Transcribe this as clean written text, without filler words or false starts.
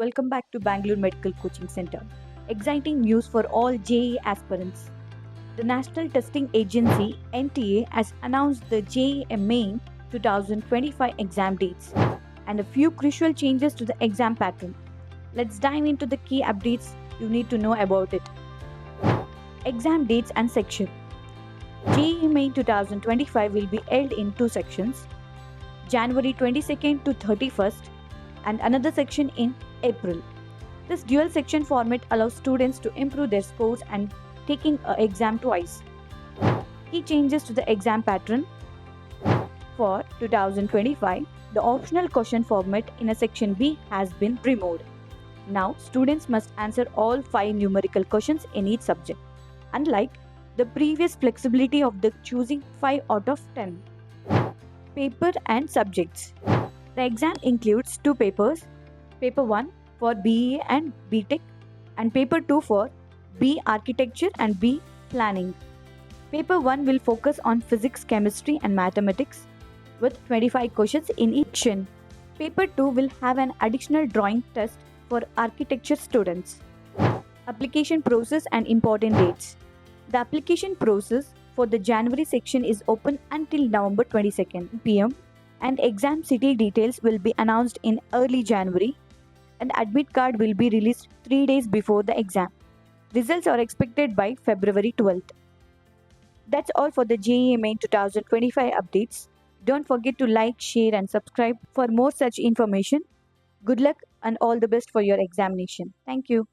welcome back to Bangalore Medical Coaching Center. Exciting news for all JEE aspirants. The National Testing Agency NTA has announced the JEE-Main 2025 exam dates and a few crucial changes to the exam pattern. Let's dive into the key updates you need to know about it. Exam dates and section. JEE-Main 2025 will be held in two sections, January 22nd to 31st and another section in April. This dual section format allows students to improve their scores and taking an exam twice. Key changes to the exam pattern. For 2025, the optional question format in a section B has been removed. Now, students must answer all 5 numerical questions in each subject, unlike the previous flexibility of the choosing 5 out of 10. Paper and subjects. The exam includes 2 papers, Paper 1 for BE and BTech and Paper 2 for B Architecture and B Planning. Paper 1 will focus on physics, chemistry and mathematics with 25 questions in each section. Paper 2 will have an additional drawing test for architecture students. Application process and important dates. The application process for the January section is open until November 22nd p.m. and exam city details will be announced in early January and admit card will be released 3 days before the exam. Results are expected by February 12th. That's all for the JEE-Main 2025 updates. Don't forget to like, share and subscribe for more such information. Good luck and all the best for your examination. Thank you.